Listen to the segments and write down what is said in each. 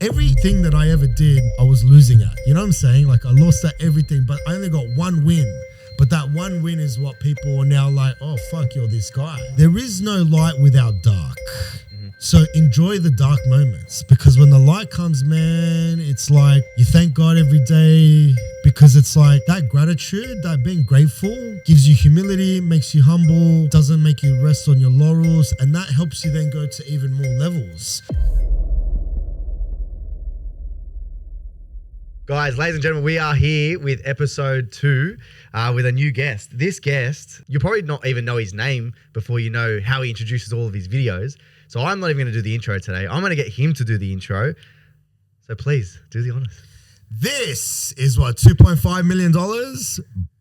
Everything that I ever did, I was losing at. You know what I'm saying? Like I lost at everything, but I only got one win. But that one win is what people are now like, oh, fuck, you're this guy. There is no light without dark. So enjoy the dark moments, because when the light comes, man, it's like you thank God every day, because it's like that gratitude, that being grateful gives you humility, makes you humble, doesn't make you rest on your laurels, and that helps you then go to even more levels. Guys, ladies and gentlemen, we are here with episode 2 with a new guest. This guest, you'll probably not even know his name before you know how he introduces all of his videos. So I'm not even going to do the intro today. I'm going to get him to do the intro. So please, do the honors. This is what $2.5 million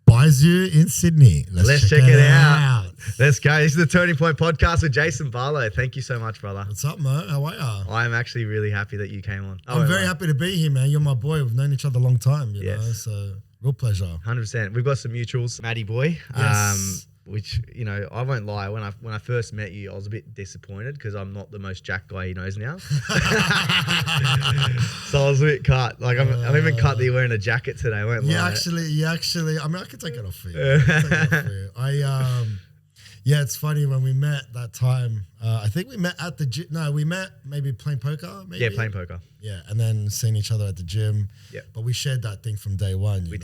buys you in Sydney. Let's check it out. Let's go. This is the Turning Point podcast with Jason Ballo. Thank you so much, brother. What's up, Mo? How are you? I'm actually really happy that you came on. I'm very happy to be here, man. You're my boy. We've known each other a long time, you know, so real pleasure. 100%. We've got some mutuals. Maddie boy. Yes. Which, you know, I won't lie, when I first met you, I was a bit disappointed because I'm not the most jack guy he knows now. So I was a bit cut. Like I'm even cut that you're wearing a jacket today. I won't lie. Actually, I mean, I can take it off for you. Yeah, it's funny when we met that time. I think we met at the gym. No, we met maybe playing poker. Maybe? Yeah, playing poker. Yeah, and then seeing each other at the gym. Yeah, but we shared that thing from day one. We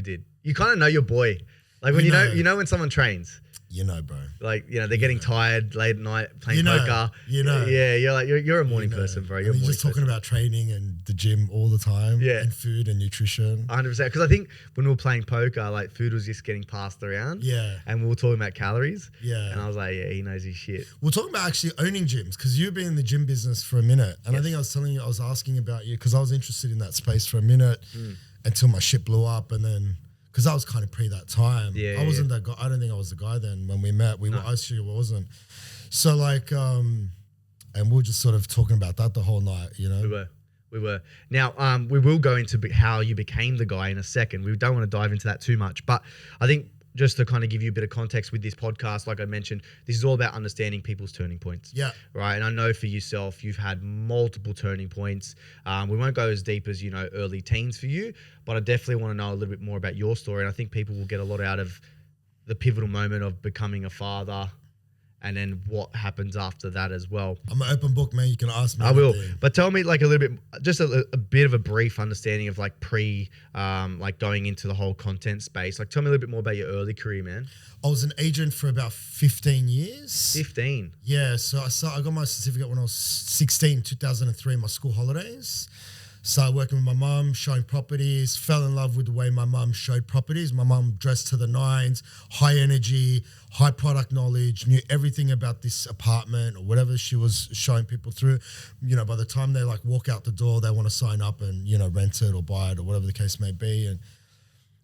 did. You kind of know your boy. Like when you know when someone trains. You know, bro. Like, you know, they're getting tired late at night playing poker. You know. Yeah, you're a morning person, bro. You're just talking about training and the gym all the time. Yeah. And food and nutrition. 100%. Because I think when we were playing poker, like food was just getting passed around. Yeah. And we were talking about calories. Yeah. And I was like, yeah, he knows his shit. We're talking about actually owning gyms, because you've been in the gym business for a minute. And I think I was asking about you because I was interested in that space for a minute until my shit blew up, and then because I was kind of pre that time. Yeah, I wasn't that guy. I don't think I was the guy then when we met. I actually wasn't. So like, and we were just sort of talking about that the whole night, you know? We were. Now, we will go into how you became the guy in a second. We don't want to dive into that too much, but I think just to kind of give you a bit of context with this podcast, like I mentioned, this is all about understanding people's turning points. Yeah. Right. And I know for yourself, you've had multiple turning points. We won't go as deep as, you know, early teens for you, but I definitely want to know a little bit more about your story. And I think people will get a lot out of the pivotal moment of becoming a father and then what happens after that as well. I'm an open book, man. You can ask me. I will. But tell me like a little bit, just a bit of a brief understanding of like like going into the whole content space. Like tell me a little bit more about your early career, man. I was an agent for about 15 years. 15? Yeah. So I got my certificate when I was 16, 2003, my school holidays. Started working with my mum, showing properties, fell in love with the way my mum showed properties. My mum dressed to the nines, high energy, high product knowledge, knew everything about this apartment or whatever she was showing people through. You know, by the time they like walk out the door, they want to sign up and, you know, rent it or buy it or whatever the case may be. And,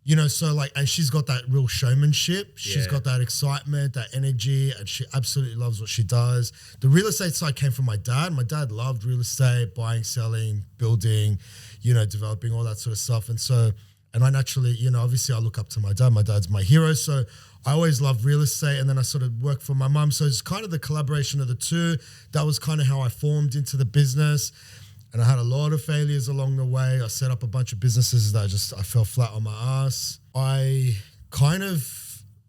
you know, so like, and she's got that real showmanship. She's got that excitement, that energy, and she absolutely loves what she does. The real estate side came from my dad. My dad loved real estate, buying, selling, building, you know, developing, all that sort of stuff. And so, and I naturally, you know, obviously I look up to my dad. My dad's my hero. So I always loved real estate. And then I sort of worked for my mum. So it's kind of the collaboration of the two. That was kind of how I formed into the business. And I had a lot of failures along the way. I set up a bunch of businesses that I fell flat on my ass. I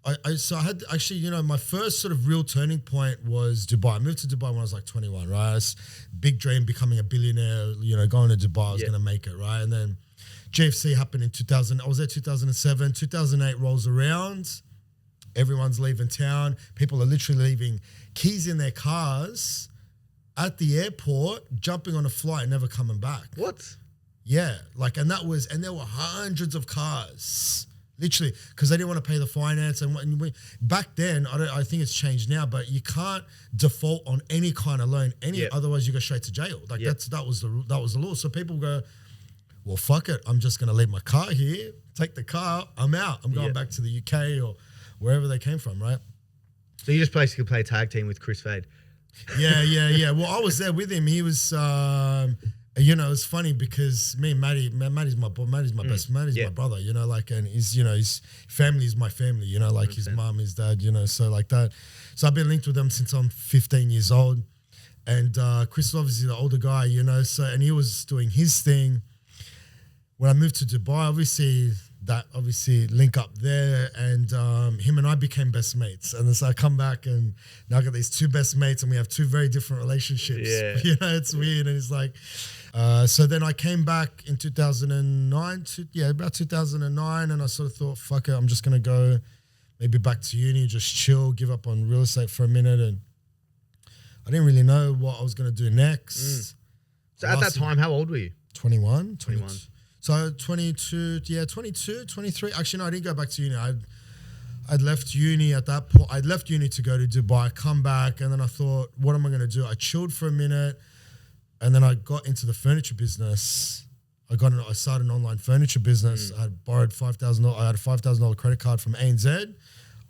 had actually, you know, my first sort of real turning point was Dubai. I moved to Dubai when I was like 21, right? Big dream, becoming a billionaire, you know, going to Dubai, I was going to make it, right? And then GFC happened in 2000. I was there 2007. 2008 rolls around. Everyone's leaving town. People are literally leaving keys in their cars at the airport, jumping on a flight, never coming back. What? Yeah, like, and there were hundreds of cars, literally, because they didn't want to pay the finance. And back then, I think it's changed now, but you can't default on any kind of loan, otherwise you go straight to jail. Like that was the law. So people go, well, fuck it, I'm just gonna leave my car here, take the car, I'm out. I'm going back to the UK or wherever they came from, right? So you just basically play tag team with Chris Fade. Yeah. Well, I was there with him. He was, you know, it's funny because me and Maddie's my boy, Maddie's my best, Maddie's my brother, you know, like, and he's, you know, his family is my family, you know, like 100%. His mom, his dad, you know, so like that. So I've been linked with them since I'm 15 years old. And Chris was obviously the older guy, you know, so, and he was doing his thing. When I moved to Dubai, obviously link up there, and him and I became best mates. And so I come back and now I got these two best mates and we have two very different relationships. Yeah. You know, it's weird. And it's like, so then I came back in 2009, about 2009. And I sort of thought, fuck it, I'm just going to go maybe back to uni, just chill, give up on real estate for a minute. And I didn't really know what I was going to do next. So at that time, how old were you? 21. 21. So 22, 23. Actually, no, I didn't go back to uni. I'd left uni at that point. I'd left uni to go to Dubai, come back, and then I thought, what am I going to do? I chilled for a minute, and then I got into the furniture business. I started an online furniture business. I had borrowed $5,000. I had a $5,000 credit card from ANZ.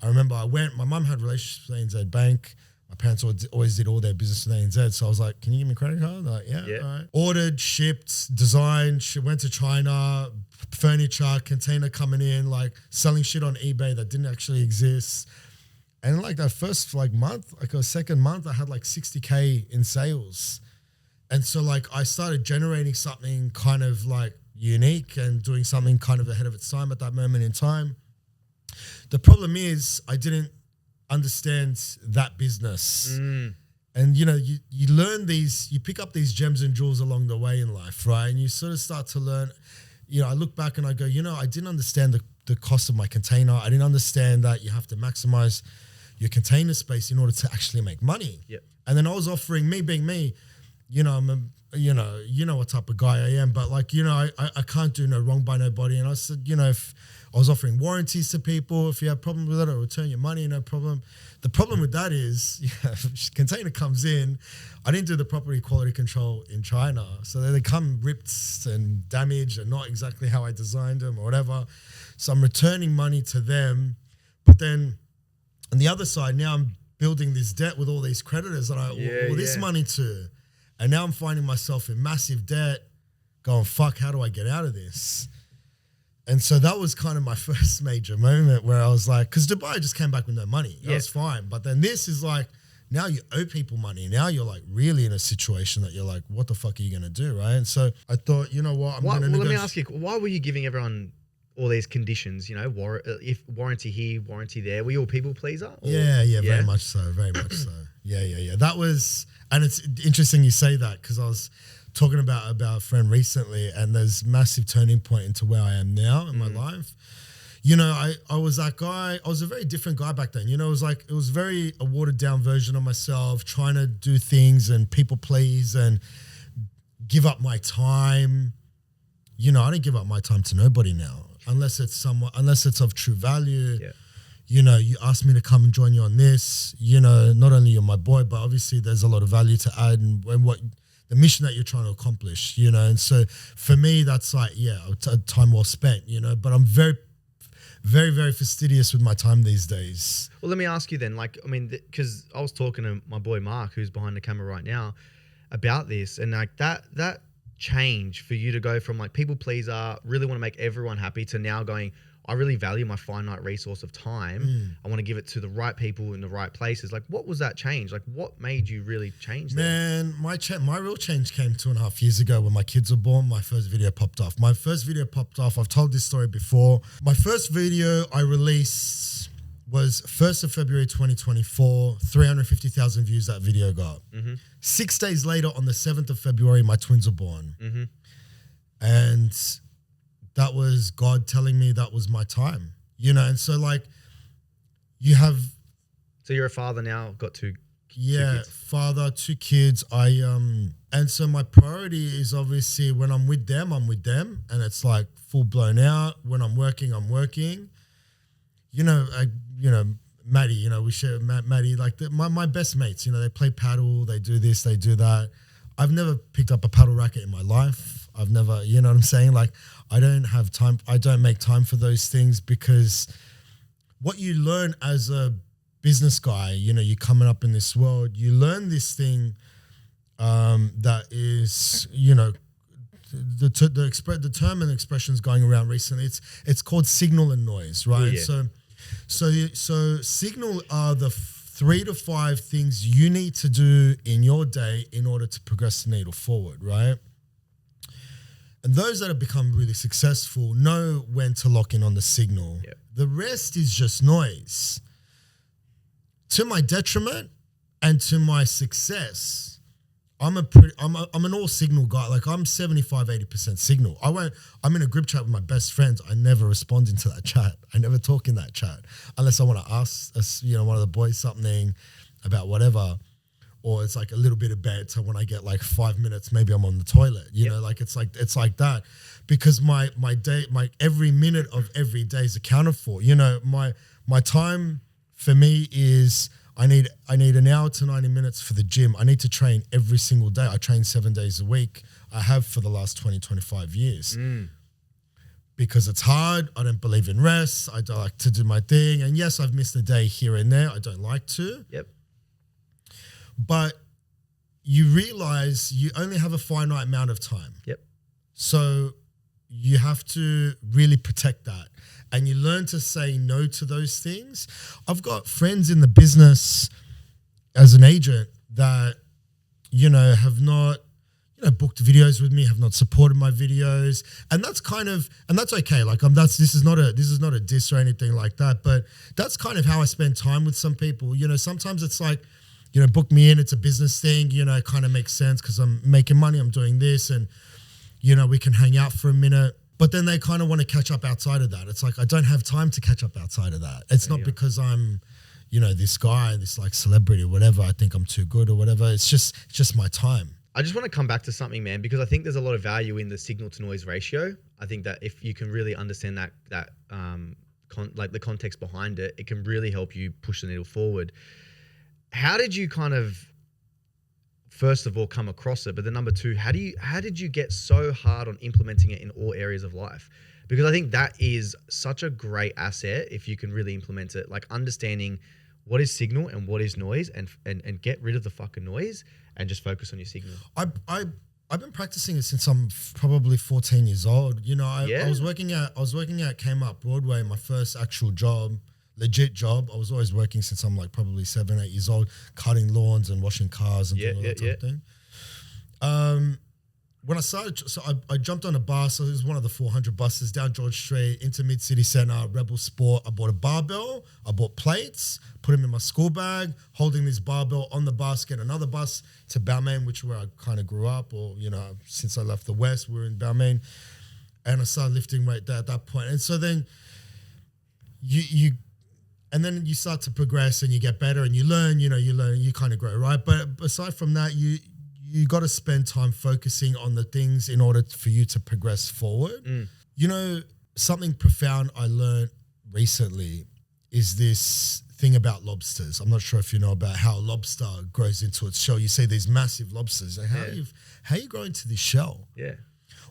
I remember my mum had relationships with ANZ Bank. My parents always did all their business with ANZ. So I was like, can you give me a credit card? They're like, yeah. All right. Ordered, shipped, designed, went to China, furniture, container coming in, like selling shit on eBay that didn't actually exist. And like that first month, like a second month, I had like 60K in sales. And so like I started generating something kind of like unique and doing something kind of ahead of its time at that moment in time. The problem is I didn't understand that business. And you know, you learn you pick up these gems and jewels along the way in life, right? And you sort of start to learn, you know, I look back and I go, you know, I didn't understand the cost of my container. I didn't understand that you have to maximize your container space in order to actually make money. Yep. And then I was offering, me being me, you know, you know what type of guy I am, but like, you know, I can't do no wrong by nobody. And I said, you know, if I was offering warranties to people, if you have problems with it, I'll return your money, no problem. The problem with that is, container comes in, I didn't do the proper quality control in China. So they come ripped and damaged and not exactly how I designed them or whatever. So I'm returning money to them. But then on the other side, now I'm building this debt with all these creditors that I owe all this money to. And now I'm finding myself in massive debt going, fuck, how do I get out of this? And so that was kind of my first major moment where I was like, because Dubai just came back with no money. That was fine. But then this is like, now you owe people money. Now you're like really in a situation that you're like, what the fuck are you going to do, right? And so I thought, you know what? Well, let me ask you, why were you giving everyone all these conditions, you know, if warranty here, warranty there? Were you a people pleaser? Or? Yeah, very much so. Very much so. Yeah. That was, and it's interesting you say that because I was talking about a friend recently, and there's massive turning point into where I am now in my life. You know, I was that guy. I was a very different guy back then. You know, it was very a watered down version of myself, trying to do things and people please and give up my time. You know, I don't give up my time to nobody now, unless it's of true value. Yeah. You know, you asked me to come and join you on this. You know, not only you're my boy, but obviously there's a lot of value to add and what the mission that you're trying to accomplish, you know. And so for me, that's like, time well spent, you know, but I'm very, very, very fastidious with my time these days. Well, let me ask you then, like, I mean, because I was talking to my boy Mark, who's behind the camera right now, about this, and like that change for you to go from like people pleaser, really want to make everyone happy, to now going, I really value my finite resource of time. I want to give it to the right people in the right places. Like, what was that change? Like, what made you really change that? Man, my real change came 2.5 years ago when my kids were born. My first video popped off. I've told this story before. My first video I released was 1st of February 2024. 350,000 views that video got. 6 days later, on the 7th of February, my twins were born. And that was God telling me that was my time, you know? And so like so you're a father now, got two kids. Father, 2 kids. And so my priority is obviously when I'm with them, and it's like full blown out. When I'm working, you know, Maddie, you know, we share Maddie, like my best mates, you know, they play paddle, they do this, they do that. I've never picked up a paddle racket in my life. I've never, you know what I'm saying? Like, I don't have time. I don't make time for those things, because what you learn as a business guy, you know, you're coming up in this world, you learn this thing that is, you know, the term and expressions going around recently. It's called signal and noise, right? Yeah. So signal are the 3 to 5 things you need to do in your day in order to progress the needle forward, right? And those that have become really successful know when to lock in on the signal. Yep. The rest is just noise. To my detriment and to my success, I'm an all signal guy. Like I'm 75, 80% signal. I'm in a group chat with my best friends. I never respond into that chat. I never talk in that chat unless I want to ask one of the boys something about whatever. Or it's like a little bit of banter when I get like 5 minutes, maybe I'm on the toilet, you know, like it's like that because my day, my every minute of every day is accounted for. You know, my time for me is I need an hour to 90 minutes for the gym. I need to train every single day. I train 7 days a week. I have for the last 20, 25 years because it's hard. I don't believe in rest. I don't like to do my thing. And yes, I've missed a day here and there. I don't like to. Yep. But you realize you only have a finite amount of time. Yep. So you have to really protect that. And you learn to say no to those things. I've got friends in the business as an agent that, you know, have not, you know, booked videos with me, have not supported my videos. And that's okay. Like this is not a diss or anything like that, but that's kind of how I spend time with some people. You know, sometimes it's like, you know, book me in, it's a business thing, you know, it kind of makes sense because I'm making money, I'm doing this and, you know, we can hang out for a minute. But then they kind of want to catch up outside of that. It's like, I don't have time to catch up outside of that. It's not because I'm, you know, this guy, this like celebrity or whatever, I think I'm too good or whatever. It's just my time. I just want to come back to something, man, because I think there's a lot of value in the signal to noise ratio. I think that if you can really understand that like the context behind it, it can really help you push the needle forward. How did you kind of, first of all, come across it? But then number two, how did you get so hard on implementing it in all areas of life? Because I think that is such a great asset if you can really implement it, like understanding what is signal and what is noise and get rid of the fucking noise and just focus on your signal. I've been practicing it since I'm probably 14 years old. You know, I was working at Kmart Broadway, my first actual job. Legit job. I was always working since I'm like probably 7, 8 years old, cutting lawns and washing cars and doing all that type of thing. When I started, so I jumped on a bus. So it was one of the 400 buses down George Street into Mid City Centre, Rebel Sport. I bought a barbell. I bought plates, put them in my school bag, holding this barbell on the bus, get another bus to Balmain, which is where I kind of grew up, or, you know, since I left the West, we were in Balmain. And I started lifting weight there at that point. And so then and then you start to progress and you get better and you learn, you kind of grow, right? But aside from that, you got to spend time focusing on the things in order for you to progress forward. You know, something profound I learned recently is this thing about lobsters. I'm not sure if you know about how a lobster grows into its shell. You see these massive lobsters. And how you grow into this shell? Yeah.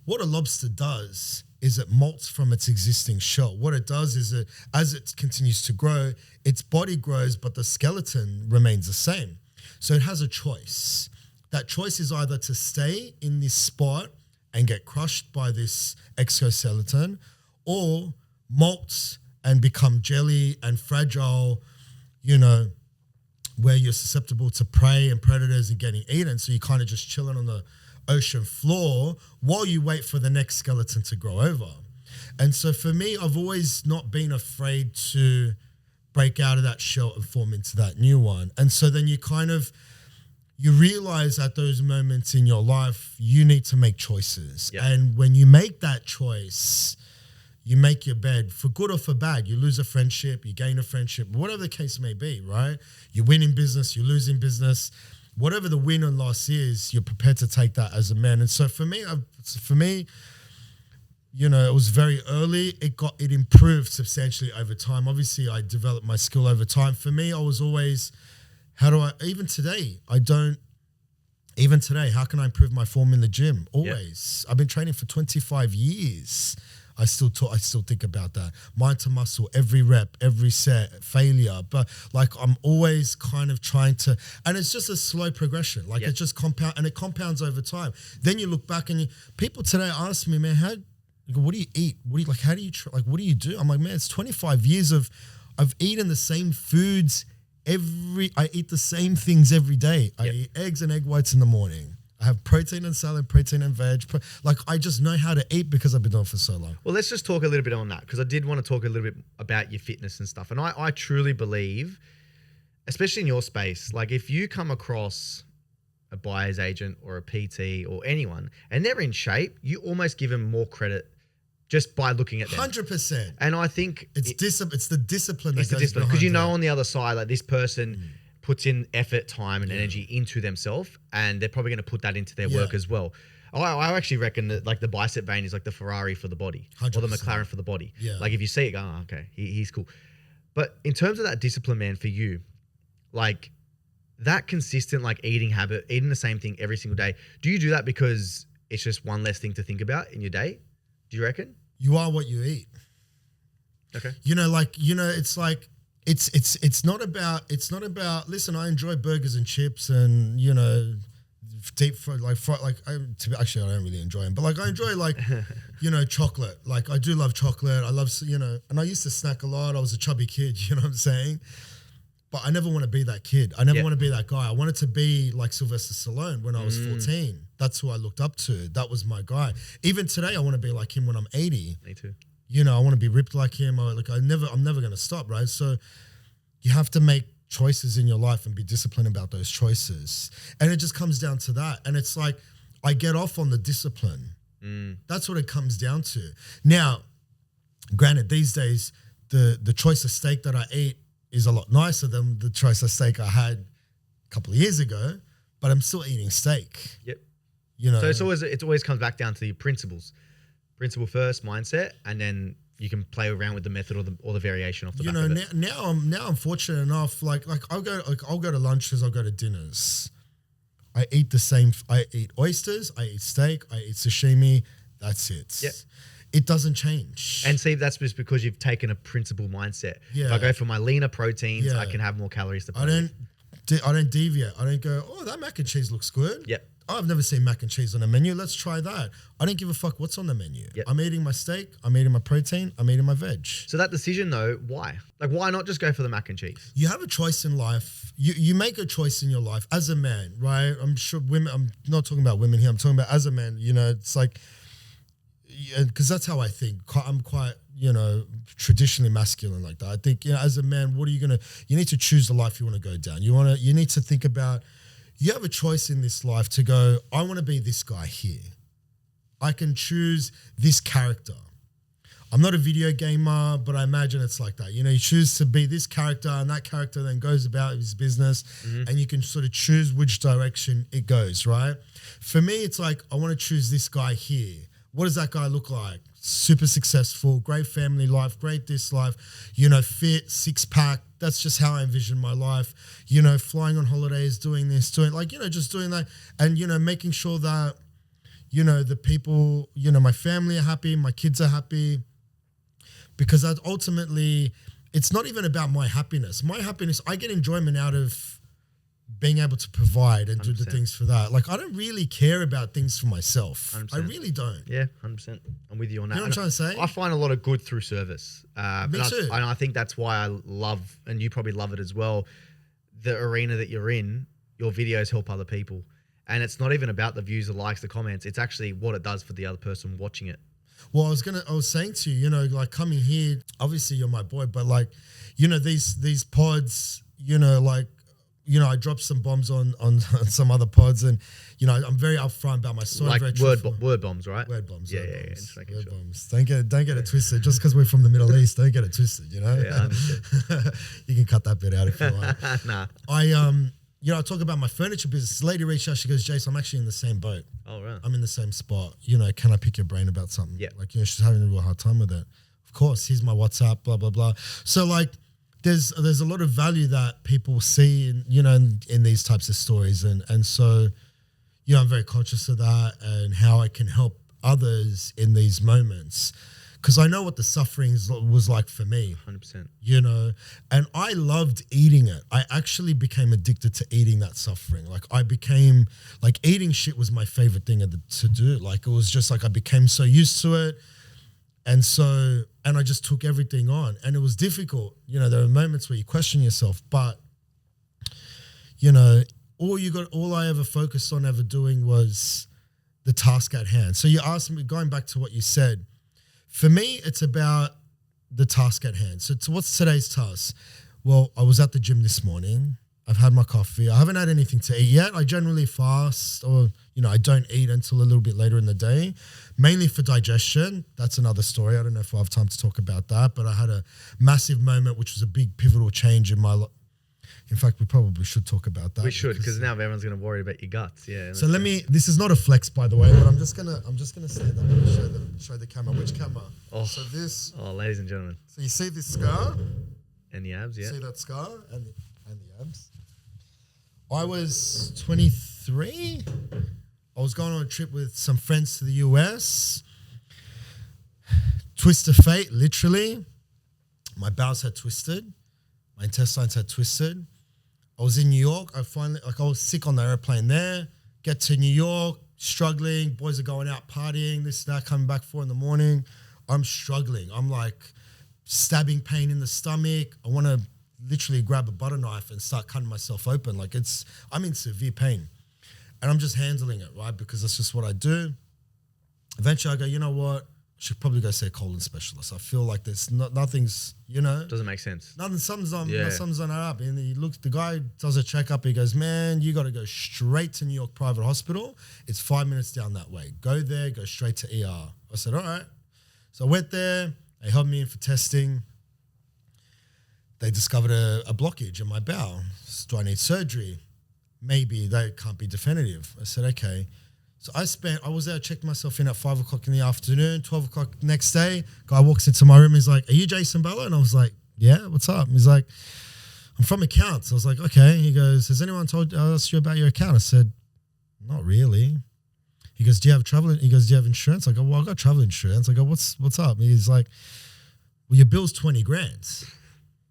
What a lobster does is it molts from its existing shell. What it does is as it continues to grow, its body grows, but the skeleton remains the same. So it has a choice. That choice is either to stay in this spot and get crushed by this exoskeleton, or molt and become jelly and fragile, you know, where you're susceptible to prey and predators and getting eaten. So you're kind of just chilling on the ocean floor while you wait for the next skeleton to grow over. And so for me, I've always not been afraid to break out of that shell and form into that new one. And so then you realize at those moments in your life, you need to make choices. Yeah. And when you make that choice, you make your bed for good or for bad. You lose a friendship, you gain a friendship, whatever the case may be, right? You win in business, you lose in business. Whatever the win and loss is, you're prepared to take that as a man. And so for me, you know, it was very early. It improved substantially over time. Obviously, I developed my skill over time. For me, I was always, even today, how can I improve my form in the gym? Always. Yeah. I've been training for 25 years. I still think about that. Mind to muscle, every rep, every set, failure. But like I'm always kind of trying to, and it's just a slow progression. Like it just compounds over time. Then you look back and people today ask me, man, what do you eat? What do you do? I'm like, man, it's 25 years I've eaten the same foods I eat the same things every day. I eat eggs and egg whites in the morning. I have protein and salad, protein and veg. Like I just know how to eat because I've been doing it for so long. Well, let's just talk a little bit on that because I did want to talk a little bit about your fitness and stuff. And I truly believe, especially in your space, like if you come across a buyer's agent or a PT or anyone and they're in shape, you almost give them more credit just by looking at them. 100%. And I think it's the discipline. It's the discipline because you know on the other side, like this person puts in effort, time, and energy into themselves, and they're probably going to put that into their work as well. I actually reckon that like the bicep vein is like the Ferrari for the body, 100%. or the McLaren for the body. Yeah. Like if you see it, go, oh, okay, he's cool. But in terms of that discipline, man, for you, like that consistent like eating habit, eating the same thing every single day. Do you do that because it's just one less thing to think about in your day? Do you reckon? You are what you eat. Okay. It's like it's not about listen, I enjoy burgers and chips and deep fried actually I don't really enjoy them, but like I enjoy like chocolate. Like I do love chocolate. I love and I used to snack a lot. I was a chubby kid, you know what I'm saying? But I never want to be that kid. I never want to be that guy. I wanted to be like Sylvester Stallone when I was 14. That's who I looked up to. That was my guy. Even today, I want to be like him when I'm 80. Me too. I want to be ripped like him. I'm never going to stop, right? So you have to make choices in your life and be disciplined about those choices. And it just comes down to that. And it's like, I get off on the discipline. That's what it comes down to. Now, granted, these days, the choice of steak that I eat is a lot nicer than the choice of steak I had a couple of years ago, but I'm still eating steak. Yep. So it always comes back down to your principles. Principle first, mindset, and then you can play around with the method or the variation off the back of it. Now I'm fortunate enough. Like I'll go to lunches, I'll go to dinners. I eat the same. I eat oysters. I eat steak. I eat sashimi. That's it. Yep. It doesn't change. And see, that's just because you've taken a principle mindset. Yeah. If I go for my leaner proteins, I can have more calories to burn. I don't deviate. I don't go, oh, that mac and cheese looks good. Yep. Oh, I've never seen mac and cheese on a menu. Let's try that. I don't give a fuck what's on the menu. Yep. I'm eating my steak. I'm eating my protein. I'm eating my veg. So that decision though, why? Like why not just go for the mac and cheese? You have a choice in life. You make a choice in your life as a man, right? I'm sure women, I'm not talking about women here. I'm talking about as a man, it's like, because that's how I think. I'm quite, traditionally masculine like that. I think, as a man, you need to choose the life you want to go down. You need to think about, you have a choice in this life to go, I want to be this guy here. I can choose this character. I'm not a video gamer, but I imagine it's like that. You choose to be this character and that character then goes about his business and you can sort of choose which direction it goes, right? For me, it's like, I want to choose this guy here. What does that guy look like? Super successful, great family life, great this life, fit, six pack. That's just how I envision my life, flying on holidays, doing this, just doing that. And, making sure that, the people, my family are happy, my kids are happy. Because ultimately, it's not even about my happiness. My happiness, I get enjoyment out of being able to provide and 100%. Do the things for that. Like, I don't really care about things for myself. 100%. I really don't. Yeah, 100%. I'm with you on that. You know what I'm trying to say? I find a lot of good through service. Me too. And I think that's why I love, and you probably love it as well, the arena that you're in, your videos help other people. And it's not even about the views, the likes, the comments. It's actually what it does for the other person watching it. Well, I was saying to you, like coming here, obviously you're my boy, but like, these pods, I dropped some bombs on some other pods and, I'm very upfront about my story. Like word bombs, right? Word bombs. Yeah. Word bombs. Don't get it twisted. Just because we're from the Middle East, don't get it twisted, Yeah, I understand. You can cut that bit out if you want. Nah. I talk about my furniture business. This lady reached out. She goes, Jace, I'm actually in the same boat. Oh, right. I'm in the same spot. Can I pick your brain about something? Yeah. Like, she's having a real hard time with it. Of course, here's my WhatsApp, blah, blah, blah. So, like, there's a lot of value that people see in these types of stories. And so, I'm very conscious of that and how I can help others in these moments. Because I know what the suffering was like for me. 100%. And I loved eating it. I actually became addicted to eating that suffering. Like eating shit was my favorite thing to do. Like it was just like I became so used to it. And I just took everything on. And it was difficult. There were moments where you question yourself, but you know, all I ever focused on ever doing was the task at hand. So you asked me, going back to what you said, for me, it's about the task at hand. So what's today's task? Well, I was at the gym this morning. I've had my coffee. I haven't had anything to eat yet. I generally fast, or, you know, I don't eat until a little bit later in the day, mainly for digestion. That's another story. I don't know if we'll have time to talk about that, but I had a massive moment, which was a big pivotal change in my life. In fact, we probably should talk about that. We should, because now everyone's going to worry about your guts. Yeah. So this is not a flex, by the way, but I'm just gonna stand up and show the camera. Which camera? Oh. So this. Oh, ladies and gentlemen. So you see this scar? And the abs, yeah. See that scar and the abs? I was 23. I was going on a trip with some friends to the US. Twist of fate, literally. My bowels had twisted. My intestines had twisted. I was in New York. I was sick on the airplane there. Get to New York, struggling. Boys are going out partying, this, that, coming back 4 a.m. I'm struggling. I'm like stabbing pain in the stomach. I want to literally grab a butter knife and start cutting myself open. Like I'm in severe pain. And I'm just handling it, right? Because that's just what I do. Eventually I go, you know what? I should probably go see a colon specialist. I feel like there's nothing's, you know. Doesn't make sense. Something's not up. And the guy does a checkup. He goes, man, you got to go straight to New York Private Hospital. It's 5 minutes down that way. Go there, go straight to ER. I said, all right. So I went there. They held me in for testing. They discovered a blockage in my bowel. Do I need surgery? Maybe. They can't be definitive. I said, okay. So I was there, checked myself in at 5 o'clock in the afternoon, 12 o'clock next day. Guy walks into my room. He's like, are you Jason Ballo? And I was like, yeah, what's up? He's like, I'm from accounts. I was like, okay. He goes, has anyone asked you about your account? I said, not really. He goes, do you have insurance? I go, well, I got travel insurance. I go, what's up? He's like, well, your bill's 20 grand.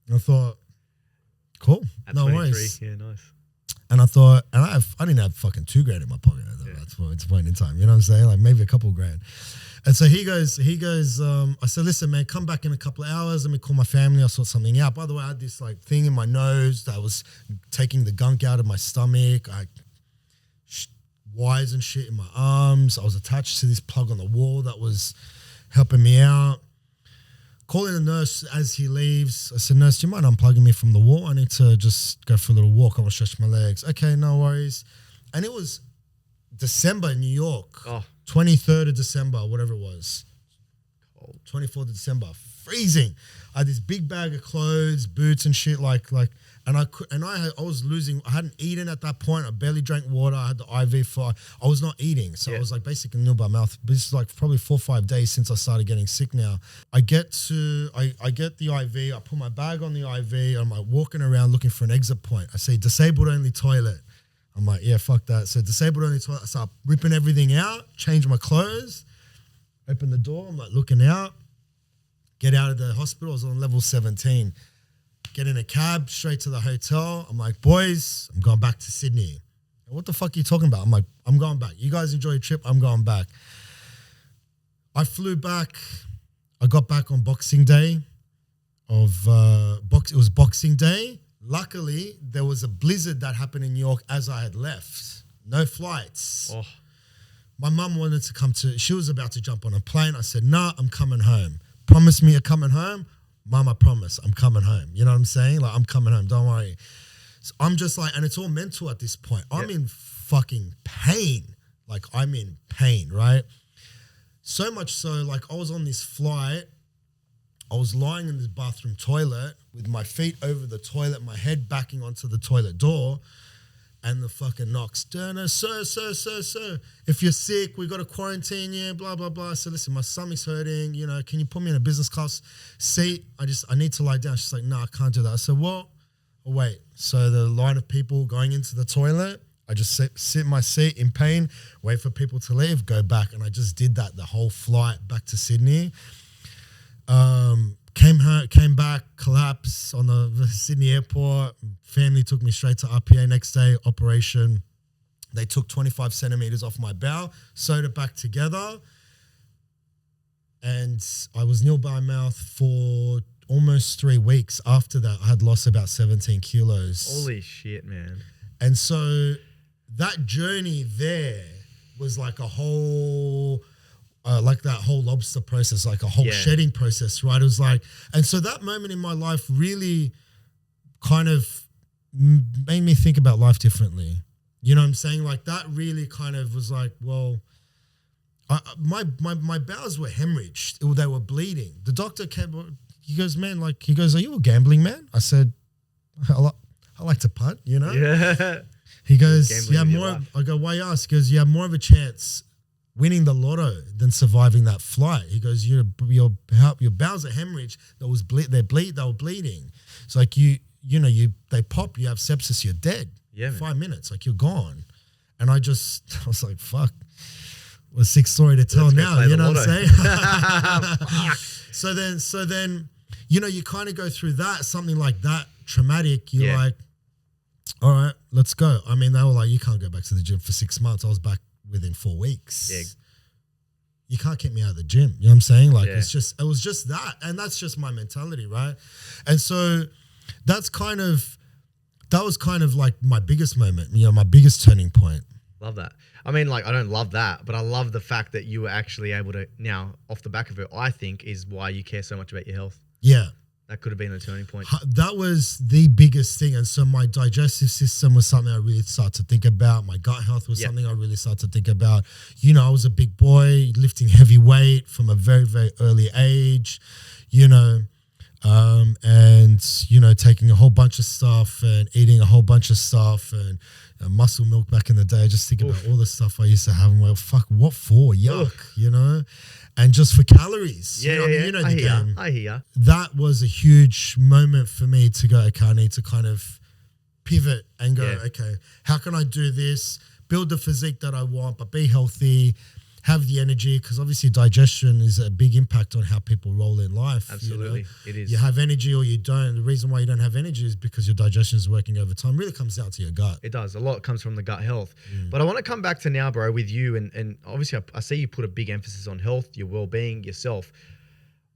And I thought, cool. At no 23, worries. yeah, nice. And I thought, and I didn't have fucking 2 grand in my pocket at that point in time. You know what I'm saying? Like maybe a couple grand. And so he goes, I said, listen, man, come back in a couple of hours. Let me call my family. I'll sort something out. By the way, I had this like thing in my nose that was taking the gunk out of my stomach. Wires and shit in my arms. I was attached to this plug on the wall that was helping me out. Calling the nurse as he leaves. I said, nurse, do you mind unplugging me from the wall? I need to just go for a little walk. I want to stretch my legs. Okay, no worries. And it was December in New York. Oh. 23rd of December, whatever it was. Cold. 24th of December. Freezing. I had this big bag of clothes, boots and shit and I was losing. I hadn't eaten at that point. I barely drank water. I had the IV for. I was not eating, so I was like basically nil by mouth. But this is like probably 4 or 5 days since I started getting sick. Now I get the IV. I put my bag on the IV. I'm like walking around looking for an exit point. I say disabled only toilet. I'm like, yeah, fuck that. So disabled only toilet. I start ripping everything out. Change my clothes. Open the door. I'm like looking out. Get out of the hospital. I was on level 17. Get in a cab, straight to the hotel. I'm like, boys, I'm going back to Sydney. What the fuck are you talking about? I'm like, I'm going back. You guys enjoy your trip. I'm going back. I flew back. I got back on Boxing Day. It was Boxing Day. Luckily, there was a blizzard that happened in New York as I had left. No flights. Oh. My mum wanted to come she was about to jump on a plane. I said, nah, I'm coming home. Promise me you're coming home. Mum, I promise, I'm coming home. You know what I'm saying? Like, I'm coming home. Don't worry. So I'm just like, and it's all mental at this point. I'm in fucking pain. Like, I'm in pain, right? So much so, like, I was on this flight. I was lying in this bathroom toilet with my feet over the toilet, my head backing onto the toilet door. And the fucking knocks, sir, if you're sick, we got to quarantine you, blah, blah, blah. I said, listen, my stomach's hurting, you know, can you put me in a business class seat? I need to lie down. She's like, no, I can't do that. I said, well, wait. So the line of people going into the toilet, I just sit in my seat in pain, wait for people to leave, go back. And I just did that the whole flight back to Sydney. Came back, collapsed on the Sydney airport. Family took me straight to RPA next day, operation. They took 25 centimeters off my bowel, sewed it back together. And I was nil by mouth for almost 3 weeks. After that, I had lost about 17 kilos. Holy shit, man. And so that journey there was like a whole, like that whole lobster process, like a whole shedding process, right? It was like, and so that moment in my life really kind of made me think about life differently. You know what I'm saying? Like that really kind of was like, well, my bowels were hemorrhaged. They were bleeding. The doctor came, he goes, man, like, he goes, are you a gambling man? I said, I like to punt, you know? Yeah. He goes, yeah, more. I go, why you ask? He goes, you have more of a chance winning the lotto than surviving that flight. He goes, your bowels are hemorrhaged. They were bleeding. It's like they pop, you have sepsis, you're dead. Yeah, 5 minutes, like you're gone. And I was like, fuck. Well, sick story to tell now, you know what I'm saying? So then, you kind of go through that, something like that, traumatic. You're like, all right, let's go. I mean, they were like, you can't go back to the gym for 6 months. I was back within 4 weeks. Yeah. You can't keep me out of the gym. You know what I'm saying? Like, it was just that. And that's just my mentality, right? And so that was kind of like my biggest moment, my biggest turning point. Love that. I mean, like, I don't love that, but I love the fact that you were actually able to, now, off the back of it, I think is why you care so much about your health. Yeah. That could have been a turning point. That was the biggest thing. And so my digestive system was something I really started to think about. My gut health was something I really started to think about. I was a big boy lifting heavy weight from a very, very early age, and taking a whole bunch of stuff and eating a whole bunch of stuff and muscle milk back in the day. Just think about all the stuff I used to have and well, fuck, what for? Yuck, and just for calories. Yeah, I hear. That was a huge moment for me to go, okay, I need to kind of pivot and go, okay, how can I do this? Build the physique that I want, but be healthy, have the energy, because obviously digestion is a big impact on how people roll in life. Absolutely, it is. You have energy or you don't. The reason why you don't have energy is because your digestion is working overtime. It really comes down to your gut. It does. A lot comes from the gut health. But I want to come back to now, bro, with you. And obviously, I see you put a big emphasis on health, your well-being, yourself.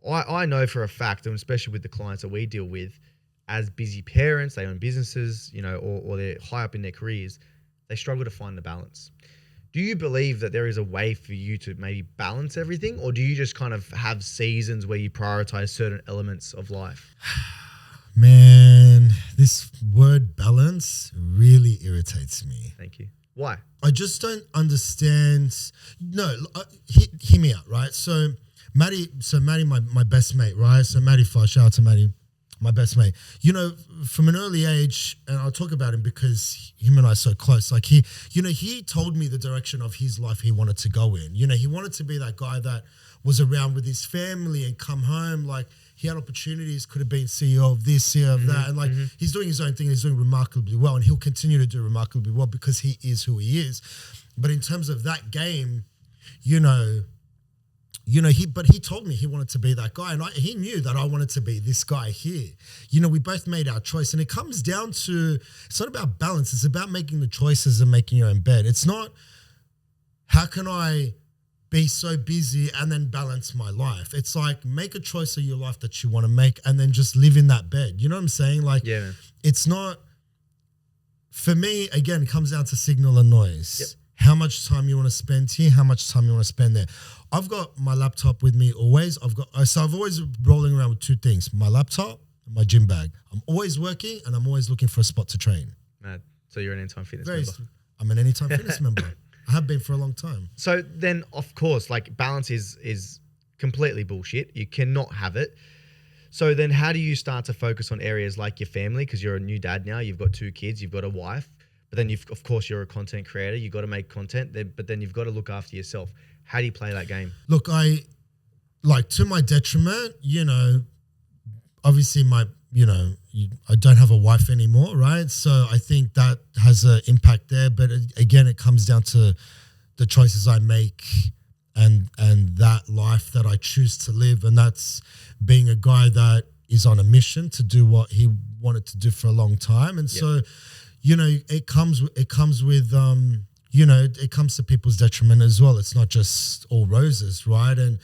I know for a fact, and especially with the clients that we deal with, as busy parents, they own businesses, or they're high up in their careers, they struggle to find the balance. Do you believe that there is a way for you to maybe balance everything, or do you just kind of have seasons where you prioritize certain elements of life? Man, this word balance really irritates me. Thank you. Why? I just don't understand. No, hear me out, right? So Maddie, my best mate, right? So Maddie Far, shout out to Maddie, my best mate. From an early age, and I'll talk about him because him and I are so close. Like he told me the direction of his life he wanted to go in. He wanted to be that guy that was around with his family and come home. Like he had opportunities, could have been CEO of this, CEO of that. And like he's doing his own thing. He's doing remarkably well, and he'll continue to do remarkably well because he is who he is. But in terms of that game, he told me he wanted to be that guy, and he knew that I wanted to be this guy here. We both made our choice, and it comes down to, it's not about balance. It's about making the choices and making your own bed. It's not, how can I be so busy and then balance my life? It's like, make a choice of your life that you want to make and then just live in that bed. You know what I'm saying? Like, it's not, for me, again, it comes down to signal and noise. Yep. How much time you want to spend here, how much time you want to spend there. I've got my laptop with me always. I've always rolling around with two things, my laptop and my gym bag. I'm always working and I'm always looking for a spot to train. Mad. So you're an Anytime Fitness member. I'm an Anytime Fitness member. I have been for a long time. So then, of course, like balance is completely bullshit. You cannot have it. So then how do you start to focus on areas like your family? Because you're a new dad now. You've got 2 kids. You've got a wife. But then, of course, you're a content creator. You've got to make content, but then you've got to look after yourself. How do you play that game? Look, to my detriment, obviously I don't have a wife anymore, right? So I think that has an impact there. But again, it comes down to the choices I make and that life that I choose to live. And that's being a guy that is on a mission to do what he wanted to do for a long time. And so, it comes with, it comes to people's detriment as well. It's not just all roses, right? And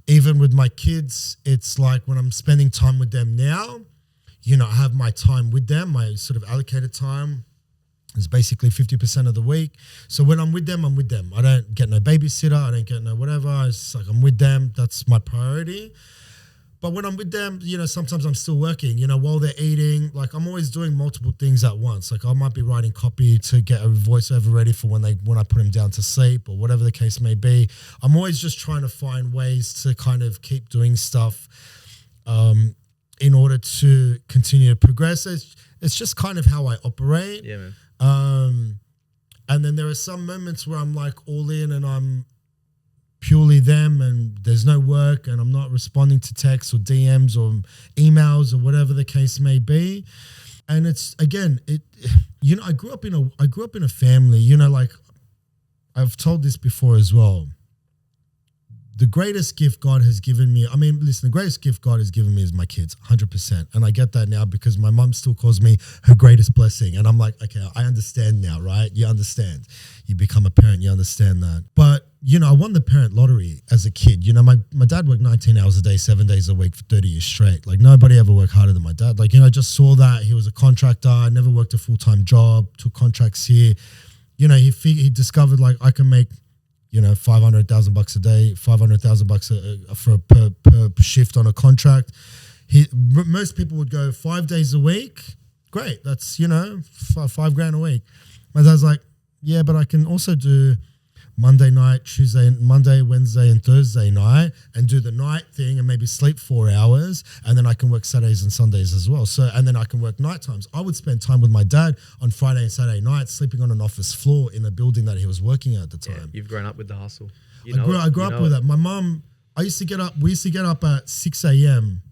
even with my kids, it's like when I'm spending time with them now, I have my time with them, my sort of allocated time. It's basically 50% of the week. So when I'm with them, I'm with them. I don't get no babysitter. I don't get no whatever. It's like I'm with them. That's my priority. But when I'm with them, you know, sometimes I'm still working, you know, while they're eating. Like I'm always doing multiple things at once. Like I might be writing copy to get a voiceover ready for when I put them down to sleep or whatever the case may be. I'm always just trying to find ways to kind of keep doing stuff in order to continue to progress. It's just kind of how I operate. Yeah, man. And then there are some moments where I'm like all in and I'm purely them and there's no work and I'm not responding to texts or DMs or emails or whatever the case may be. And it's, again, you know, I grew up in a family, you know, like I've told this before as well. The greatest gift God has given me, the greatest gift God has given me is my kids, 100%. And I get that now because my mom still calls me her greatest blessing. And I'm like, okay, I understand now, right? You understand. You become a parent, you understand that. But, you know, I won the parent lottery as a kid. You know, my dad worked 19 hours a day, 7 days a week for 30 years straight. Like nobody ever worked harder than my dad. Like, you know, I just saw that. He was a contractor. I never worked a full-time job, took contracts here. You know, he discovered like I can make, you know, $500,000 a day, $500,000 for per shift on a contract. Most people would go 5 days a week. Great, that's, you know, $5,000 a week. My dad's like, yeah, but I can also do Monday, Wednesday, and Thursday night, and do the night thing, and maybe sleep 4 hours, and then I can work Saturdays and Sundays as well. So, and then I can work night times. I would spend time with my dad on Friday and Saturday night, sleeping on an office floor in the building that he was working at the time. Yeah, you've grown up with the hustle. I grew up with it. My mom, we used to get up at 6 a.m.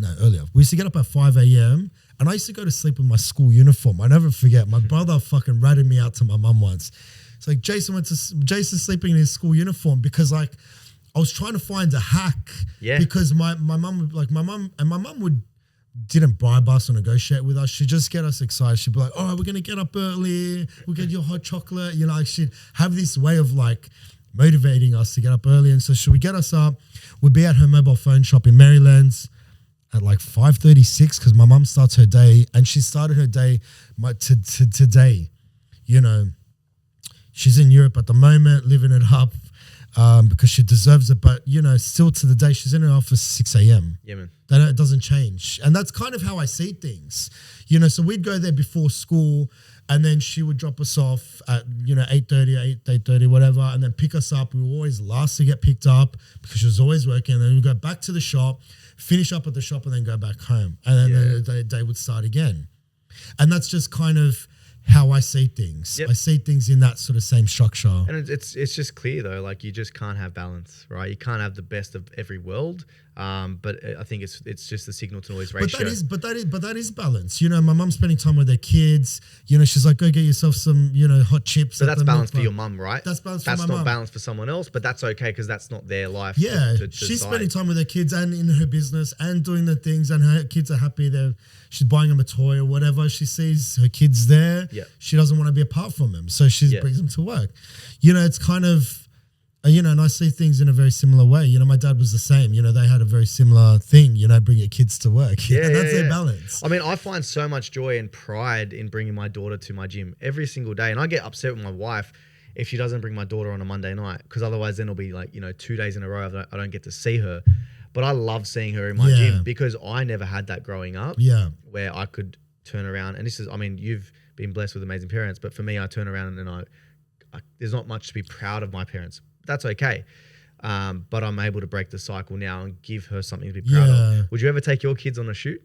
No, earlier. We used to get up at 5 a.m. and I used to go to sleep in my school uniform. I never forget. My brother fucking ratted me out to my mum once. It's like Jason's sleeping in his school uniform because like I was trying to find a hack. Yeah. Because my mum didn't bribe us or negotiate with us. She'd just get us excited. She'd be like, all right, we're gonna get up early, we'll get your hot chocolate. You know, like she'd have this way of like motivating us to get up early. And so should we get us up? We'd be at her mobile phone shop in Maryland's at like 5:36 because my mum starts her day, and she started her day today, you know. She's in Europe at the moment, living it up because she deserves it. But, you know, still to the day, she's in her office 6 a.m. Yeah, man. It doesn't change. And that's kind of how I see things. You know, so we'd go there before school, and then she would drop us off at, you know, 8:30, whatever, and then pick us up. We were always last to get picked up because she was always working. And then we'd go back to the shop, finish up at the shop, and then go back home. And then the day would start again. And that's just kind of how I see things. Yep. I see things in that sort of same structure. And it's just clear though, like you just can't have balance, right? You can't have the best of every world. But I think it's just the signal to noise ratio. But that is balance. You know, my mum's spending time with her kids. You know, she's like, go get yourself some, you know, hot chips. So that's balance for your mum, right? That's balance for my mum. That's not balance for someone else, but that's okay because that's not their life. Yeah, she's spending time with her kids and in her business and doing the things, and her kids are happy. She's buying them a toy or whatever. She sees her kids there. Yeah. She doesn't want to be apart from them, so she brings them to work. You know, it's kind of, you know, and I see things in a very similar way. You know, my dad was the same. You know, they had a very similar thing. You know, bring your kids to work. Yeah, that's their balance. I mean, I find so much joy and pride in bringing my daughter to my gym every single day, and I get upset with my wife if she doesn't bring my daughter on a Monday night, because otherwise then it'll be like, you know, 2 days in a row I don't get to see her. But I love seeing her in my gym because I never had that growing up. Yeah, where I could turn around, and this is, I mean, you've been blessed with amazing parents, but for me, I turn around and I there's not much to be proud of my parents. That's okay. But I'm able to break the cycle now and give her something to be proud of. Would you ever take your kids on a shoot?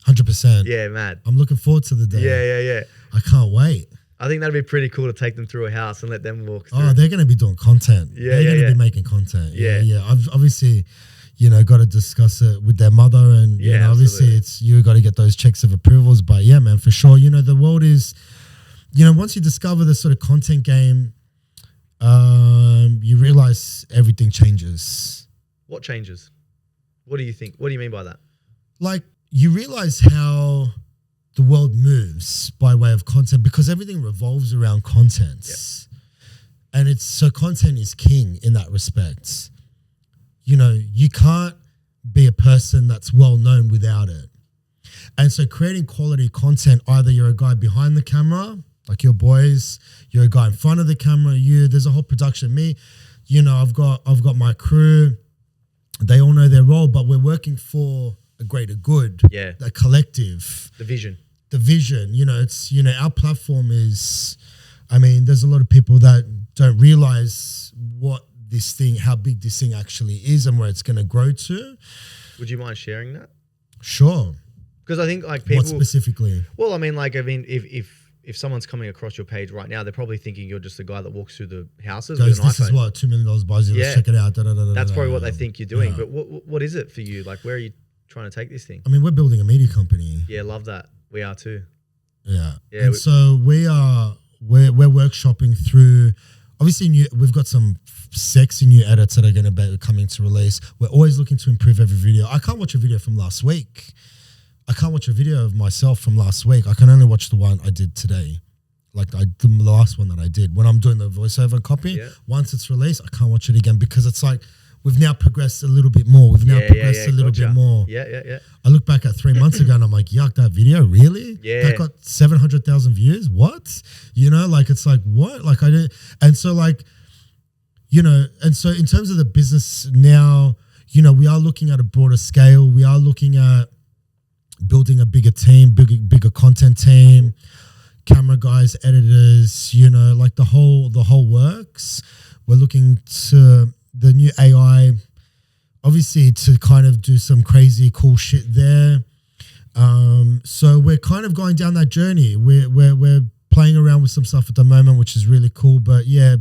100%. Yeah, mad. I'm looking forward to the day. Yeah. I can't wait. I think that'd be pretty cool to take them through a house and let them walk through. Oh, they're going to be doing content. They're going to be making content. Yeah. I've obviously, you know, got to discuss it with their mother, and you know, obviously you got to get those checks of approvals. But yeah, man, for sure. You know, the world is, you know, once you discover this sort of content game, you realize everything changes. What changes? What do you think? What do you mean by that? Like, you realize how the world moves by way of content, because everything revolves around content. Yeah. And so content is king in that respect. You know, you can't be a person that's well known without it. And so creating quality content, either you're a guy behind the camera Like your boys, you're a guy in front of the camera. There's a whole production. Me, I've got my crew. They all know their role, but we're working for a greater good. Yeah. A collective. The vision. It's our platform is. I mean, there's a lot of people that don't realize how big this thing actually is and where it's going to grow to. Would you mind sharing that? Sure. Because I think like people. What specifically? Well, if someone's coming across your page right now, they're probably thinking you're just a guy that walks through the houses with an iPhone. This is what $2 million buys you. Let's check it out. That's probably what they think you're doing. Yeah. But what is it for you? Like, where are you trying to take this thing? I mean, we're building a media company. Yeah, love that. We are too. Yeah. And so we're workshopping through. Obviously, we've got some sexy new edits that are going to be coming to release. We're always looking to improve every video. I can't watch a video from last week. I can't watch a video of myself from last week. I can only watch the one I did today. Like the last one that I did. When I'm doing the voiceover and copy, once it's released, I can't watch it again because it's like we've now progressed a little bit more. We've now progressed a little bit more. Yeah. I look back at 3 months ago and I'm like, yuck, that video, really? Yeah. That got 700,000 views? What? It's like, what? Like I did. And so like, and so in terms of the business now, we are looking at a broader scale. We are looking at building a bigger team, bigger content team, camera guys, editors, like the whole works. We're looking to the new AI, obviously, to kind of do some crazy cool shit there. So we're kind of going down that journey. We're playing around with some stuff at the moment, which is really cool. But yeah,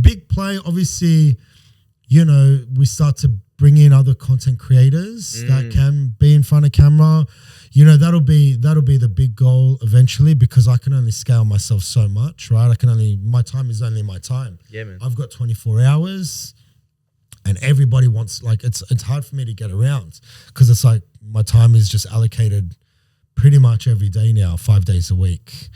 big play. Obviously, we start to bring in other content creators that can be in front of camera. That'll be the big goal eventually because I can only scale myself so much, right? My time is only my time. Yeah, man. I've got 24 hours and everybody wants, like, it's hard for me to get around because it's like my time is just allocated pretty much every day now, 5 days a week.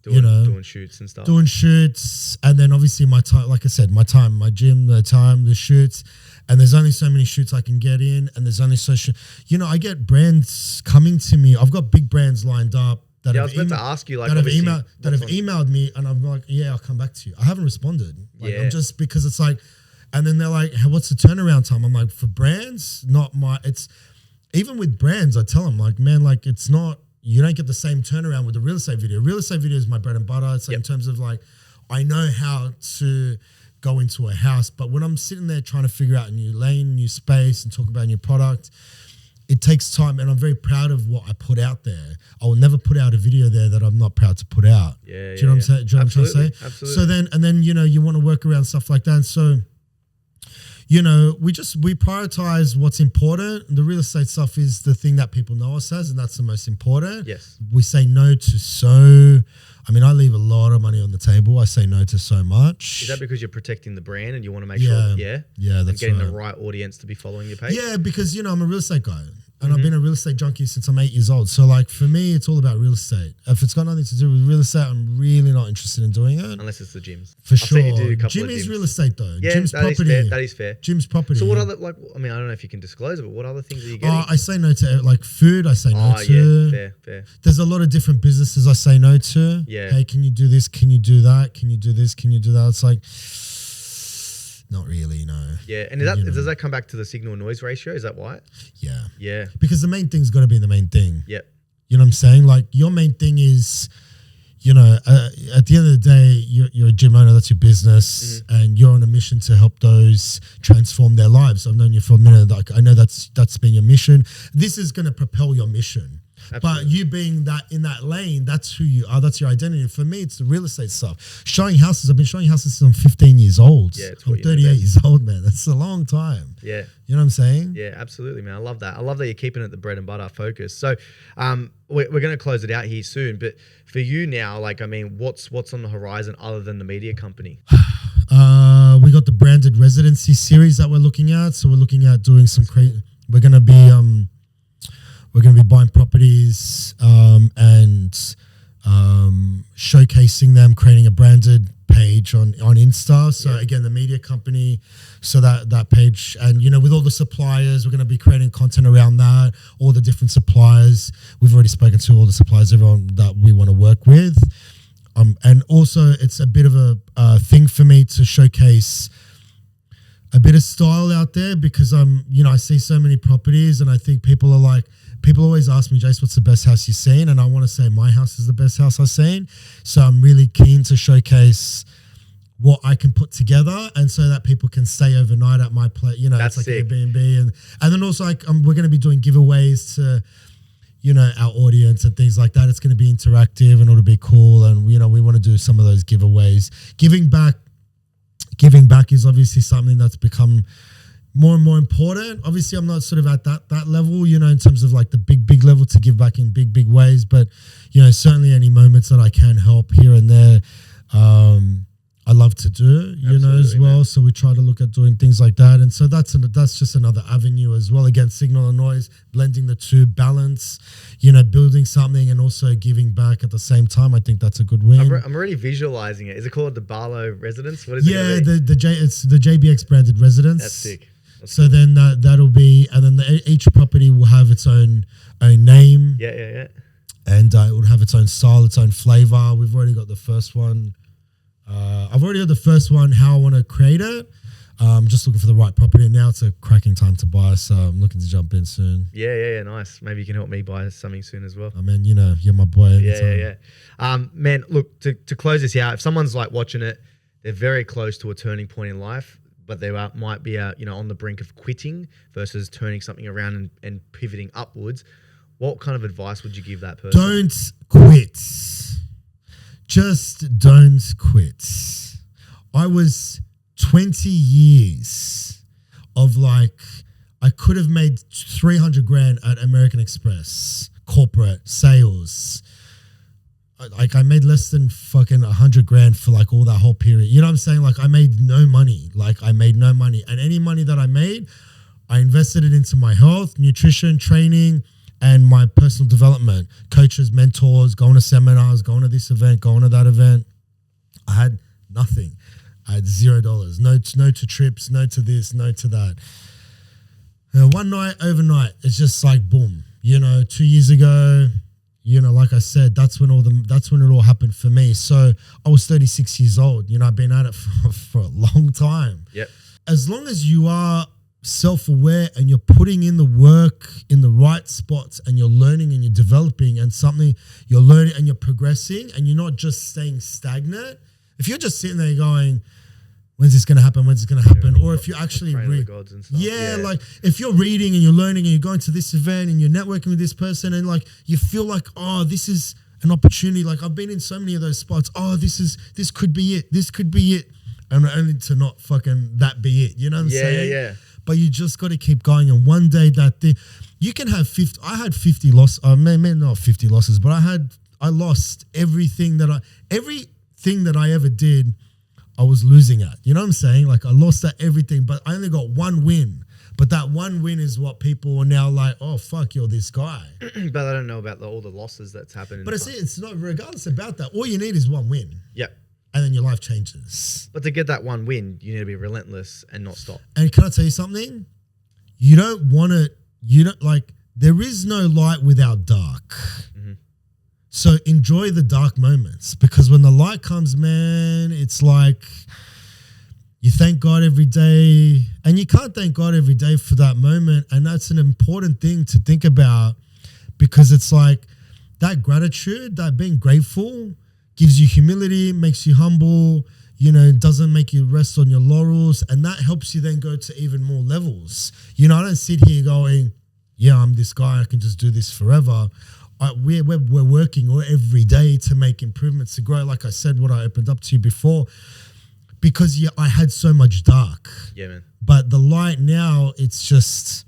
Doing shoots and stuff. Doing shoots. And then obviously my time, like I said, my time, my gym, the shoots. And there's only so many shoots I can get in. And there's only I get brands coming to me. I've got big brands lined up. I was about to ask you, like, that have emailed me. And I'm like, yeah, I'll come back to you. I haven't responded. Like, I'm just because it's like, and then they're like, hey, what's the turnaround time? I'm like, for brands, even with brands, I tell them like, man, like it's not, you don't get the same turnaround with a real estate video. Real estate video is my bread and butter. It's like in terms of like, I know how to go into a house, but when I'm sitting there trying to figure out a new lane, new space and talk about a new product, it takes time and I'm very proud of what I put out there. I will never put out a video there that I'm not proud to put out. Yeah. Do you know what I'm saying? Do you know what I'm trying to say? Absolutely. So then, you want to work around stuff like that. And so, we prioritize what's important. The real estate stuff is the thing that people know us as, and that's the most important. Yes. We say no to I leave a lot of money on the table. I say no to so much. Is that because you're protecting the brand and you want to make sure? Yeah, that's and getting the right audience to be following your page? Yeah, because, I'm a real estate guy. And I've been a real estate junkie since I'm 8 years old. So, like, for me, it's all about real estate. If it's got nothing to do with real estate, I'm really not interested in doing it. Unless it's the gyms. For sure. Gym is real estate, though. Yeah, Gym's property. That is fair. Gym's property. So, what other, I don't know if you can disclose it, but what other things are you getting? I say no to, like, food, I say no to. Yeah, fair. There's a lot of different businesses I say no to. Yeah. Hey, can you do this? Can you do that? Can you do this? Can you do that? It's like, not really, no. Yeah, and does that come back to the signal noise ratio? Is that why? Yeah. Yeah. Because the main thing's got to be the main thing. Yep. You know what I'm saying? Like, your main thing is, at the end of the day, you're a gym owner, that's your business, and you're on a mission to help those transform their lives. I've known you for a minute. Like, I know that's been your mission. This is going to propel your mission. Absolutely. But you being that in that lane, that's who you are. That's your identity. For me, it's the real estate stuff. Showing houses. I've been showing houses since I'm 15 years old. Yeah, I'm 38 years old, man. That's a long time. Yeah. You know what I'm saying? Yeah, absolutely, man. I love that. I love that you're keeping it the bread and butter focus. So we're going to close it out here soon. But for you now, what's on the horizon other than the media company? We got the branded residency series that we're looking at. So we're looking at doing some crazy. We're going to be buying properties and showcasing them, creating a branded page on Insta. So again, the media company, so that page, and with all the suppliers, we're going to be creating content around that. All the different suppliers, we've already spoken to all the suppliers, everyone that we want to work with. And also it's a bit of a thing for me to showcase a bit of style out there, because I see so many properties, and I think people always ask me, Jace, what's the best house you've seen? And I want to say my house is the best house I've seen. So I'm really keen to showcase what I can put together, and so that people can stay overnight at my place. That's it's like sick. Airbnb, and then also we're going to be doing giveaways to our audience and things like that. It's going to be interactive and it'll be cool, and we want to do some of those giveaways. Giving back is obviously something that's become more and more important. Obviously, I'm not sort of at that level, in terms of like the big level to give back in big ways, but certainly any moments that I can help here and there, I love to do, as well. Man. So we try to look at doing things like that. And so that's just another avenue as well. Again, signal and noise, blending the two, balance, building something and also giving back at the same time. I think that's a good win. I'm already visualizing it. Is it called the Ballo residence? What is it? Yeah, it's the JBX branded residence. That's sick. So then that'll be, and then each property will have its own name. Yeah. And it will have its own style, its own flavor. We've already got the first one. I've already got the first one, how I want to create it. I'm just looking for the right property, and now it's a cracking time to buy, so I'm looking to jump in soon. Yeah, nice. Maybe you can help me buy something soon as well. I mean, you're my boy. Yeah. Man, look, to close this out, if someone's like watching it, they're very close to a turning point in life, but they might be on the brink of quitting versus turning something around and pivoting upwards, what kind of advice would you give that person? Don't quit. Just don't quit. I was 20 years of I could have made 300 grand at American Express, corporate sales. I made less than fucking 100 grand for all that whole period. You know what I'm saying? I made no money. And any money that I made, I invested it into my health, nutrition, training, and my personal development, coaches, mentors, going to seminars, going to this event, going to that event. I had nothing. I had $0. No to trips, no to this, no to that. One night, overnight, it's just boom. 2 years ago, like I said, that's when it all happened for me. So I was 36 years old. I've been at it for a long time. Yep. As long as you are self-aware and you're putting in the work in the right spots and you're learning and you're developing and something you're learning and you're progressing and you're not just staying stagnant. If you're just sitting there going, when's this going to happen? Or if you actually read, if you're reading and you're learning and you're going to this event and you're networking with this person and you feel this is an opportunity. I've been in so many of those spots. This could be it. This could be it. And only to not fucking that be it. You know what I'm saying? Yeah. But you just got to keep going. And one day you can have 50. I had 50 losses. Maybe not 50 losses, but I lost everything that I ever did. I was losing at. You know what I'm saying? I lost at everything, but I only got one win. But that one win is what people are now oh, fuck, you're this guy. But I don't know about all the losses that's happened. But it's not regardless about that. All you need is one win. Yep. And then your life changes. But to get that one win, you need to be relentless and not stop. And can I tell you something? You don't want to, there is no light without dark. Mm-hmm. So enjoy the dark moments, because when the light comes, man, it's you thank God every day, and you can't thank God every day for that moment. And that's an important thing to think about, because it's that gratitude, that being grateful, gives you humility, makes you humble, doesn't make you rest on your laurels. And that helps you then go to even more levels. I don't sit here going, yeah, I'm this guy, I can just do this forever. We're working every day to make improvements, to grow. Like I said, what I opened up to you before, because I had so much dark. Yeah, man. But the light now, it's just...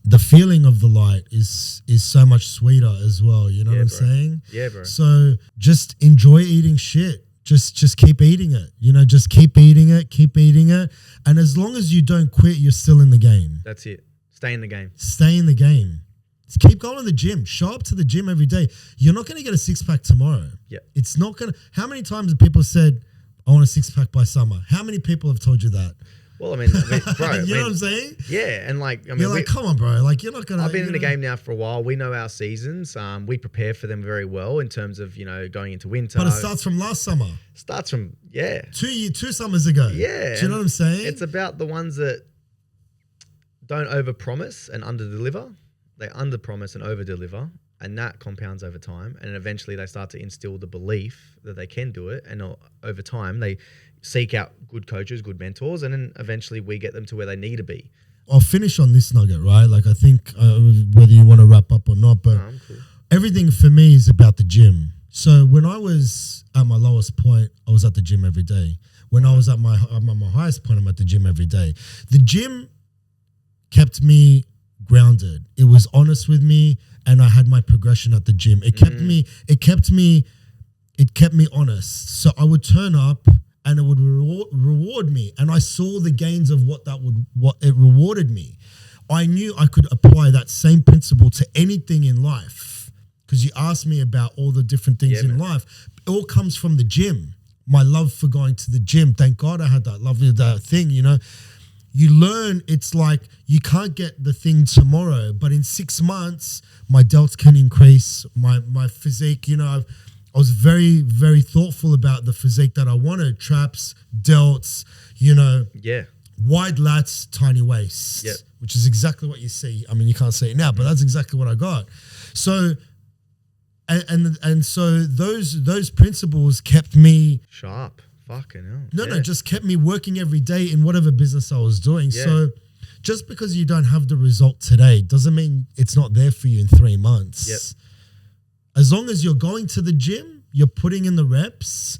the feeling of the light is so much sweeter as well. You know what I'm saying? Yeah, bro. So just enjoy eating shit. Just keep eating it. Just keep eating it. And as long as you don't quit, you're still in the game. That's it. Stay in the game. Just keep going to the gym. Show up to the gym every day. You're not going to get a six-pack tomorrow. Yeah. It's not going to... How many times have people said, I want a six-pack by summer? How many people have told you that? Well, I mean bro, You know what I'm saying? Yeah, and like, I mean, You're like, come on, bro. Like, you're not gonna. I've been in the game now for a while. We know our seasons. We prepare for them very well in terms of, you know, going into winter. But it starts from last summer. Starts from 2 summers ago. Yeah. Do you know what I'm saying? It's about the ones that don't overpromise and underdeliver. They underpromise and overdeliver, and that compounds over time. And eventually they start to instill the belief that they can do it. And over time they seek out good coaches, good mentors, and then eventually we get them to where they need to be. I'll finish on this nugget, right? Like, I think whether you want to wrap up or not, but Cool. everything for me is about the gym. So when I was at my lowest point, I was at the gym every day. When I was at my highest point, I'm at the gym every day. The gym kept me grounded. It was honest with me, and I had my progression at the gym. It kept me honest. So I would turn up, and it would reward me, and I saw the gains of what it rewarded me. I knew I could apply that same principle to anything in life, because you asked me about all the different things in life. It all comes from the gym. My love for going to the gym. Thank God I had that love of that thing, you know. You learn, it's like you can't get the thing tomorrow, but in 6 months, my delts can increase, my physique, you know. I was very, very thoughtful about the physique that I wanted. Traps, delts, you know. Yeah. Wide lats, tiny waist. Yep. Which is exactly what you see. I mean, you can't see it now, but that's exactly what I got. So, and so those principles kept me sharp. Fucking hell. No, just kept me working every day in whatever business I was doing. Yeah. So just because you don't have the result today doesn't mean it's not there for you in 3 months. Yep. As long as you're going to the gym, you're putting in the reps,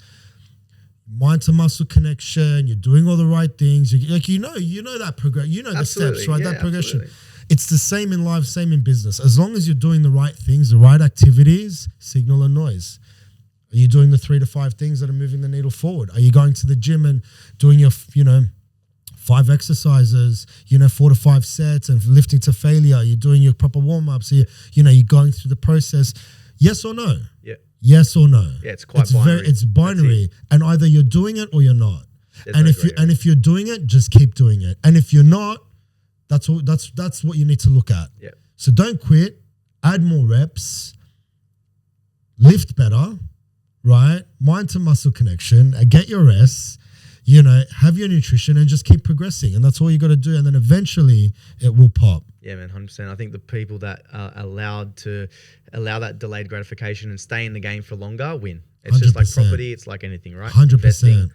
mind to muscle connection, you're doing all the right things. You know that progress. You know the steps, right? That progression. Absolutely. It's the same in life, same in business. As long as you're doing the right things, the right activities, signal and noise. Are you doing the 3 to 5 things that are moving the needle forward? Are you going to the gym and doing your, 5 exercises, 4 to 5 sets and lifting to failure? Are you doing your proper warm-ups? You're going through the process. Yes or no? Yeah. Yes or no? Yeah, it's quite binary. It's binary, and either you're doing it or you're not. If you're doing it, just keep doing it. And if you're not, that's what you need to look at. Yeah. So don't quit. Add more reps. Lift better, right? Mind to muscle connection. Get your rest. Have your nutrition and just keep progressing. And that's all you got to do. And then eventually it will pop. Yeah, man, 100%. I think the people that are allowed to allow that delayed gratification and stay in the game for longer win. It's 100%. Just like property. It's like anything, right? 100%. Investing.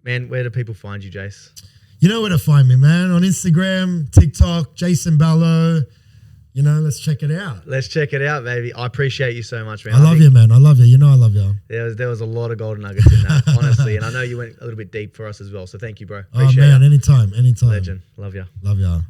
Man, where do people find you, Jace? You know where to find me, man. On Instagram, TikTok, Jason Ballo. Let's check it out. Let's check it out, baby. I appreciate you so much, man. I love you, man. I love you. You know I love you. There was a lot of golden nuggets in that, honestly. And I know you went a little bit deep for us as well. So thank you, bro. Appreciate it. Anytime. Legend. Love ya. Love ya.